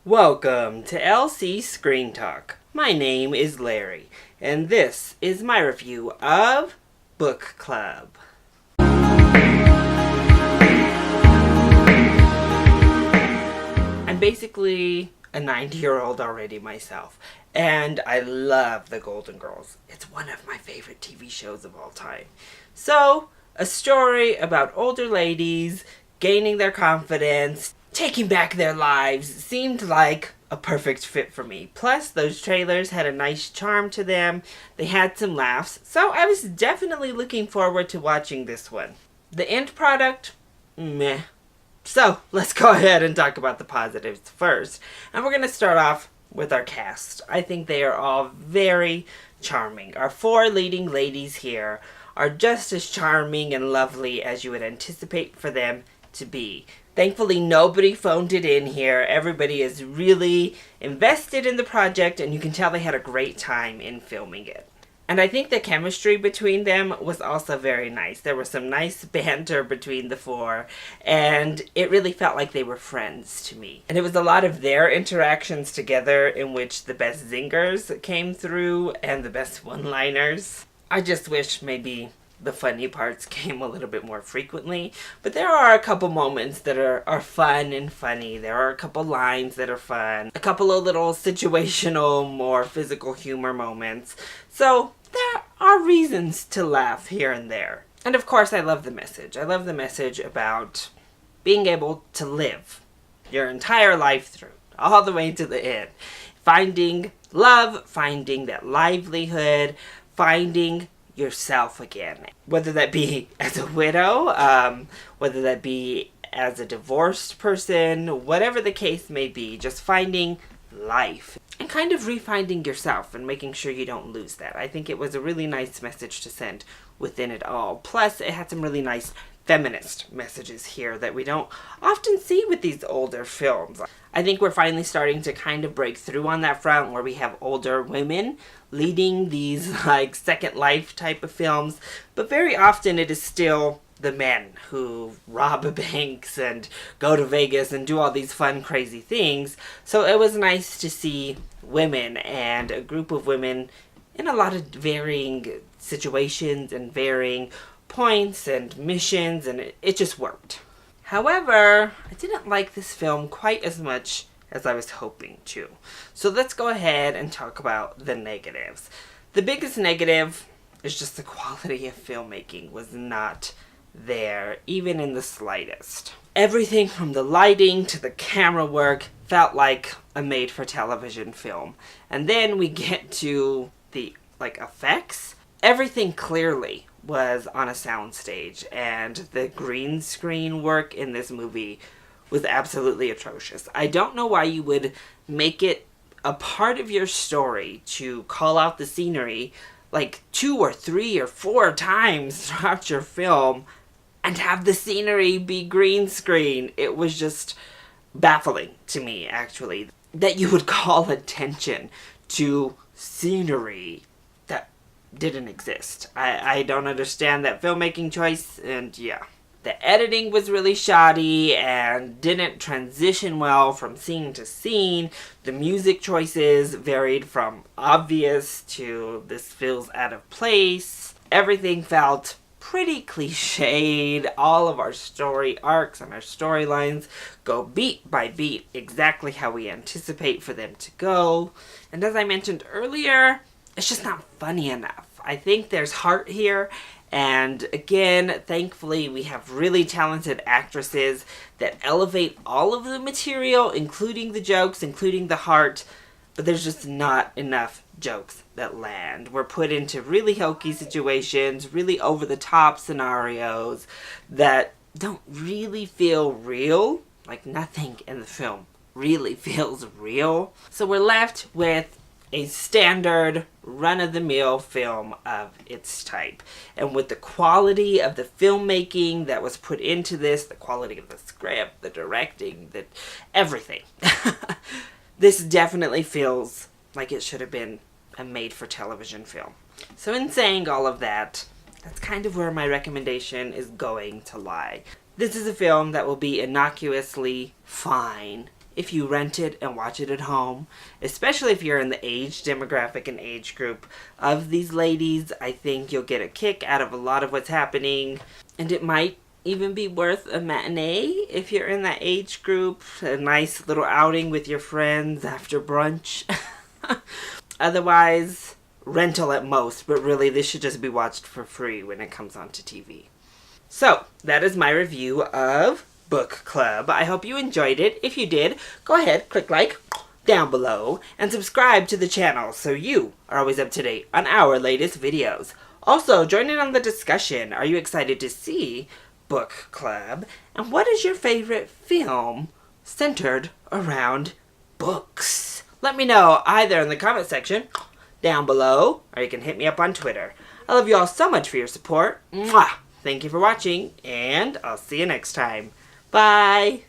Welcome to LC Screen Talk. My name is Larry, and this is my review of Book Club. I'm basically a 90-year-old already myself, and I love The Golden Girls. It's one of my favorite TV shows of all time. So, a story about older ladies gaining their confidence, taking back their lives, seemed like a perfect fit for me. Plus, those trailers had a nice charm to them. They had some laughs, so I was definitely looking forward to watching this one. The end product? Meh. So, let's go ahead and talk about the positives first. And we're going to start off with our cast. I think they are all very charming. Our four leading ladies here are just as charming and lovely as you would anticipate for them to be. Thankfully, nobody phoned it in here. Everybody is really invested in the project, and you can tell they had a great time in filming it. And I think the chemistry between them was also very nice. There was some nice banter between the four, and it really felt like they were friends to me. And it was a lot of their interactions together in which the best zingers came through and the best one-liners. I just wish maybe the funny parts came a little bit more frequently, but there are a couple moments that are fun and funny. There are a couple lines that are fun, a couple of little situational, more physical humor moments. So there are reasons to laugh here and there. And of course, I love the message. I love the message about being able to live your entire life through, all the way to the end. Finding love, finding that livelihood, finding yourself again, whether that be as a widow, whether that be as a divorced person, whatever the case may be, just finding life and kind of refinding yourself and making sure you don't lose that. I think it was a really nice message to send within it all. Plus, it had some really nice feminist messages here that we don't often see with these older films. I think we're finally starting to kind of break through on that front where we have older women leading these like Second Life type of films, but very often it is still the men who rob banks and go to Vegas and do all these fun, crazy things. So it was nice to see women and a group of women in a lot of varying situations and varying points and missions, and it just worked. However, I didn't like this film quite as much as I was hoping to. So let's go ahead and talk about the negatives. The biggest negative is just the quality of filmmaking was not there, even in the slightest. Everything from the lighting to the camera work felt like a made-for-television film. And then we get to the effects. Everything clearly was on a soundstage, and the green screen work in this movie was absolutely atrocious. I don't know why you would make it a part of your story to call out the scenery like 2 or 3 or 4 times throughout your film and have the scenery be green screen. It was just baffling to me, actually, that you would call attention to scenery that didn't exist. I don't understand that filmmaking choice, and yeah. The editing was really shoddy and didn't transition well from scene to scene. The music choices varied from obvious to this feels out of place. Everything felt pretty cliched. All of our story arcs and our storylines go beat by beat exactly how we anticipate for them to go. And as I mentioned earlier, it's just not funny enough. I think there's heart here. And again, thankfully, we have really talented actresses that elevate all of the material, including the jokes, including the heart, but there's just not enough jokes that land. We're put into really hokey situations, really over-the-top scenarios that don't really feel real. Like, nothing in the film really feels real. So we're left with a standard run-of-the-mill film of its type. And with the quality of the filmmaking that was put into this, the quality of the script, the directing, everything, this definitely feels like it should have been a made-for-television film. So in saying all of that, that's kind of where my recommendation is going to lie. This is a film that will be innocuously fine if you rent it and watch it at home, especially if you're in the age demographic and age group of these ladies. I think you'll get a kick out of a lot of what's happening, and it might even be worth a matinee if you're in that age group. A nice little outing with your friends after brunch. Otherwise, rental at most, but really this should just be watched for free when it comes onto TV. So, that is my review of Book Club. I hope you enjoyed it. If you did, go ahead, click like down below, and subscribe to the channel so you are always up to date on our latest videos. Also, join in on the discussion. Are you excited to see Book Club? And what is your favorite film centered around books? Let me know either in the comment section down below, or you can hit me up on Twitter. I love you all so much for your support. Mwah! Thank you for watching, and I'll see you next time. Bye!